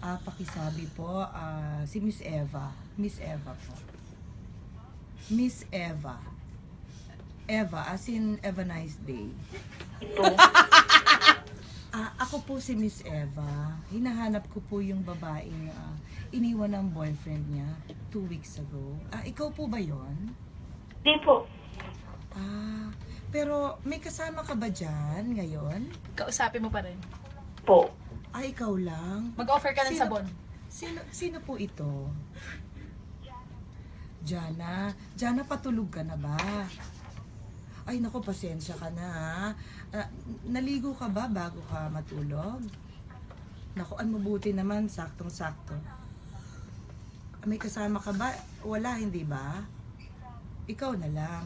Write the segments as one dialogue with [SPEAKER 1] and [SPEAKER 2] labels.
[SPEAKER 1] Pakisabi po, si Miss Eva. Miss Eva po. Miss Eva. Eva, as in, Eva Nice Day.
[SPEAKER 2] Ito.
[SPEAKER 1] Ako po si Miss Eva. Hinahanap ko po yung babaeng iniwan ng boyfriend niya 2 weeks ago. Ikaw po ba yon?
[SPEAKER 2] Di po.
[SPEAKER 1] Pero may kasama ka ba dyan ngayon?
[SPEAKER 3] Kausapin mo pa rin.
[SPEAKER 2] Po.
[SPEAKER 1] Ikaw lang?
[SPEAKER 3] Mag-offer ka ng sabon.
[SPEAKER 1] Sino po ito? Jana. Jana, patulog ka na ba? Ay, naku, pasensya ka na ha. Naligo ka ba bago ka matulog? Naku, mabuti naman, saktong-sakto. May kasama ka ba? Wala, hindi ba? Ikaw na lang.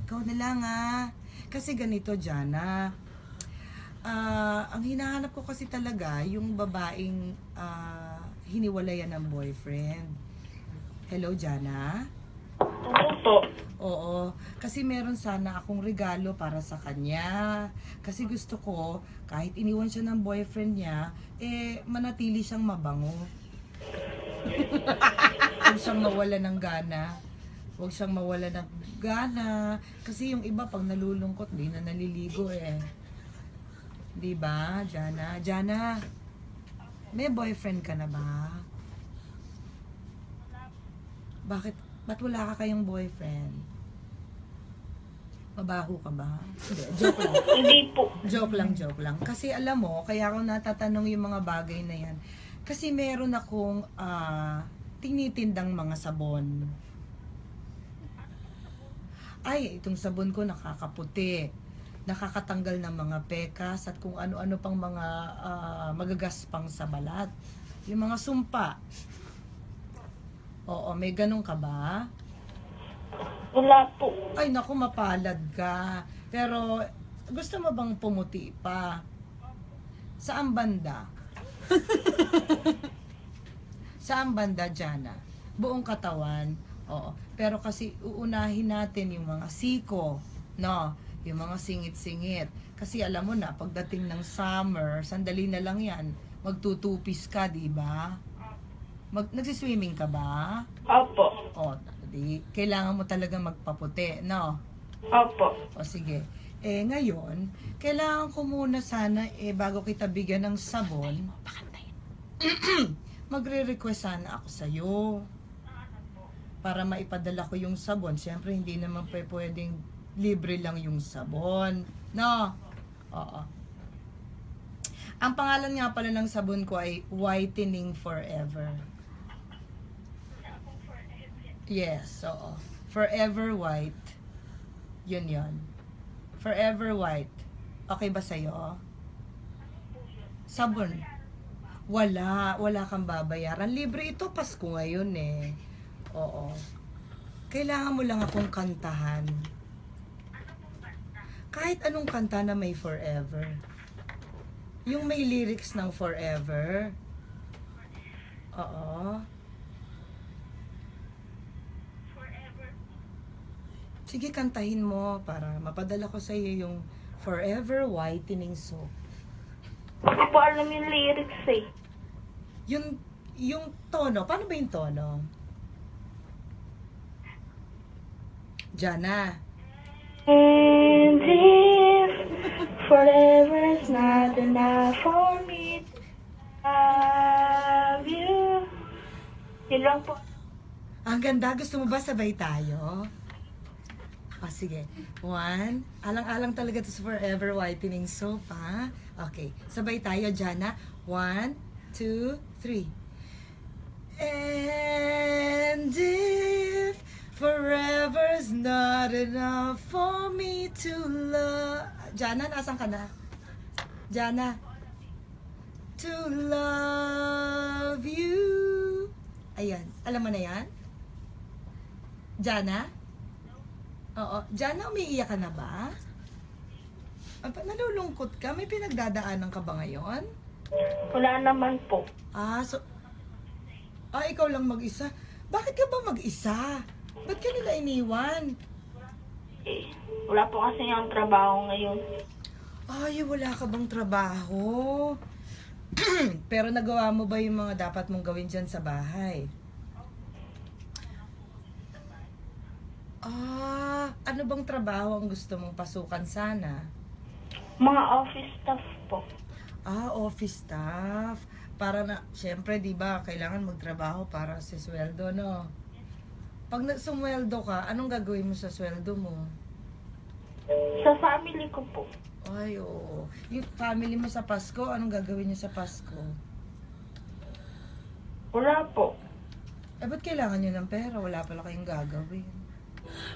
[SPEAKER 1] Ikaw na lang ha. Kasi ganito, Jana. Ang hinahanap ko kasi talaga, yung babaeng hiniwalayan ng boyfriend. Hello, Jana?
[SPEAKER 2] Po.
[SPEAKER 1] Oo, kasi meron sana akong regalo para sa kanya. Kasi gusto ko, kahit iniwan siya ng boyfriend niya, manatili siyang mabango. Huwag siyang mawala ng gana. Huwag siyang mawala ng gana. Kasi yung iba, pag nalulungkot, di na naliligo Diba, Jana? Jana, may boyfriend ka na ba? Ba't wala ka kayong boyfriend? Mabaho ka ba? Hindi, joke lang.
[SPEAKER 2] Hindi po.
[SPEAKER 1] Joke lang. Kasi alam mo, kaya ako natatanong yung mga bagay na yan. Kasi meron akong tinitindang mga sabon. Ay, itong sabon ko nakakaputi. Nakakatanggal ng mga pekas at kung ano-ano pang mga magagaspang sa balat. Yung mga sumpa. Oo, may ganun ka ba?
[SPEAKER 2] Wala po.
[SPEAKER 1] Ay, naku, mapalad ka. Pero, gusto mo bang pumuti pa? Saan banda? Saan banda, Jana? Buong katawan? Oo. Pero kasi uunahin natin yung mga siko, no? Yung mga singit-singit. Kasi alam mo na, pagdating ng summer, sandali na lang yan. Magtutupis ka, di ba? Nagsiswimming ka ba?
[SPEAKER 2] Opo.
[SPEAKER 1] O, kailangan mo talaga magpaputi, no?
[SPEAKER 2] Opo.
[SPEAKER 1] O, sige. Ngayon, kailangan ko muna sana, bago kita bigyan ng sabon, magre-request sana ako sa'yo. Para maipadala ko yung sabon. Siyempre, hindi naman pwedeng libre lang yung sabon. No? Oo. Ang pangalan nga pala ng sabon ko ay Whitening Forever. Yes, oo. Forever White. Yun. Forever White. Okay ba sa'yo? Sabon. Wala kang babayaran. Libre ito, Pasko ngayon Oo. Kailangan mo lang akong kantahan. Kahit anong kanta na may forever. Yung may lyrics ng forever. Oo. Sige, kantahin mo para mapadala ko sa iyo yung Forever Whitening Soap.
[SPEAKER 2] Hindi po alam yung lyrics
[SPEAKER 1] Yung tono, paano ba yung tono? Jana.
[SPEAKER 2] And if forever's not enough for me to love you. Yun lang po.
[SPEAKER 1] Ang ganda, gusto mo ba sabay tayo? Sige. 1. Alang-alang talaga to sa Forever Whitening Soap, ha? Okay. Sabay tayo, Jana. 1, 2, 3. And if forever's not enough for me to love... Jana, nasan ka na? Jana. To love you. Ayan. Alam mo na yan? Jana? Oo. Jana, umiiyak ka na ba? Nalulungkot ka? May pinagdadaanan ka ba ngayon?
[SPEAKER 2] Wala naman po.
[SPEAKER 1] Ikaw lang mag-isa? Bakit ka ba mag-isa? Ba't ka nila iniwan?
[SPEAKER 2] Wala po kasi yung trabaho ngayon.
[SPEAKER 1] Ay, wala ka bang trabaho? Pero nagawa mo ba yung mga dapat mong gawin dyan sa bahay? Ano bang trabaho ang gusto mong pasukan sana?
[SPEAKER 2] Mga office staff po.
[SPEAKER 1] Office staff. Para na, syempre, di ba, kailangan magtrabaho para sa sweldo, no? Pag sumweldo ka, anong gagawin mo sa sweldo mo?
[SPEAKER 2] Sa family ko po.
[SPEAKER 1] Ay, oo. Yung family mo sa Pasko, anong gagawin niyo sa Pasko?
[SPEAKER 2] Wala po.
[SPEAKER 1] Ba't kailangan nyo ng pera? Wala pala kayong gagawin.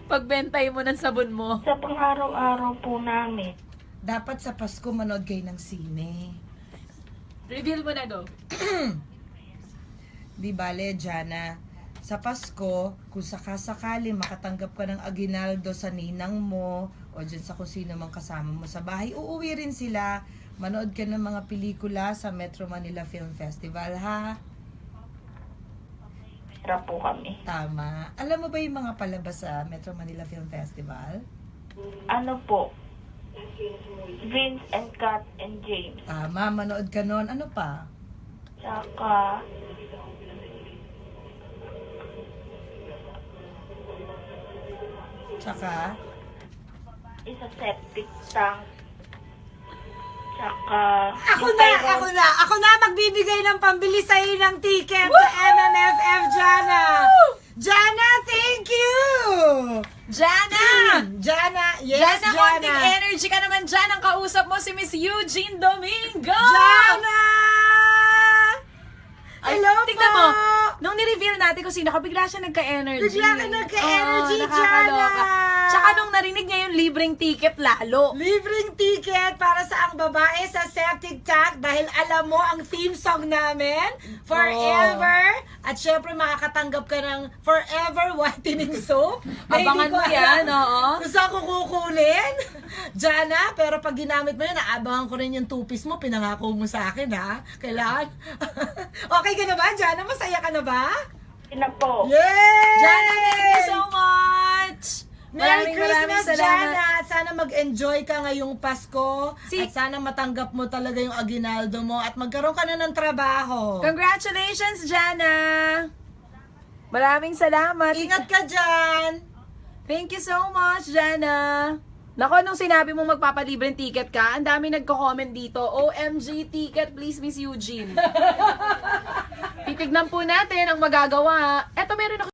[SPEAKER 3] Pagbentay mo ng sabon mo.
[SPEAKER 2] Sa pang-araw-araw po namin.
[SPEAKER 1] Dapat sa Pasko manood kayo ng sine.
[SPEAKER 3] Reveal mo na, go.
[SPEAKER 1] Di bale, Jana, sa Pasko, kung sakasakali makatanggap ka ng aginaldo sa ninang mo o dyan sa kung sino mang kasama mo sa bahay, uuwi rin sila. Manood ka ng mga pelikula sa Metro Manila Film Festival, ha?
[SPEAKER 2] Tara po kami.
[SPEAKER 1] Tama. Alam mo ba yung mga palabas sa Metro Manila Film Festival?
[SPEAKER 2] Ano po? Vince and Kat and James.
[SPEAKER 1] Tama, manood ka nun. Ano pa?
[SPEAKER 2] Tsaka,
[SPEAKER 1] Tsaka,
[SPEAKER 2] isa septic tank. Tsaka,
[SPEAKER 1] Ako na magbibigay ng pambili sa'yo ng ticket sa MMFF, Jana. Jana, thank you!
[SPEAKER 3] Jana!
[SPEAKER 1] Jana, yes,
[SPEAKER 3] Jana, konting energy ka naman dyan. Ang kausap mo si Miss Eugene Domingo!
[SPEAKER 1] Jana!
[SPEAKER 3] Ay,
[SPEAKER 1] Hello
[SPEAKER 3] tignan
[SPEAKER 1] po!
[SPEAKER 3] mo, nung ni-reveal natin kung sino ka, bigla siya nagka-energy.
[SPEAKER 1] Bigla ka nagka-energy,
[SPEAKER 3] Oo, nakakaloka.
[SPEAKER 1] Jana!
[SPEAKER 3] Tsaka nung narinig niya yung libreng ticket, lalo.
[SPEAKER 1] Libreng ticket para sa ang babae sa septic tank dahil alam mo ang theme song namin, Forever. At syempre makakatanggap ka ng Forever Whitening Soap. Na hindi
[SPEAKER 3] Abangan
[SPEAKER 1] ko
[SPEAKER 3] mo
[SPEAKER 1] alam
[SPEAKER 3] yan, oo.
[SPEAKER 1] Kung saan ko kukunin. Jana, pero pag ginamit mo yun, naabangan ko rin yung two-piece mo, pinangako mo sa akin, ha? Kailangan. Okay ka na ba, Jana? Masaya ka na ba?
[SPEAKER 2] na po.
[SPEAKER 1] Yay!
[SPEAKER 3] Jana, thank you so much!
[SPEAKER 1] Merry Christmas,
[SPEAKER 3] salamat.
[SPEAKER 1] Jana! At sana mag-enjoy ka ngayong Pasko.
[SPEAKER 3] Si-
[SPEAKER 1] At sana matanggap mo talaga yung aginaldo mo at magkaroon ka na ng trabaho.
[SPEAKER 3] Congratulations, Jana! Maraming salamat.
[SPEAKER 1] Ingat ka dyan!
[SPEAKER 3] Thank you so much, Jana. Nako, nung sinabi mong magpapalibreng ticket ka, ang dami nagko-comment dito. OMG ticket, please, Miss Eugene. Titignan po natin ang magagawa. Eto, meron ako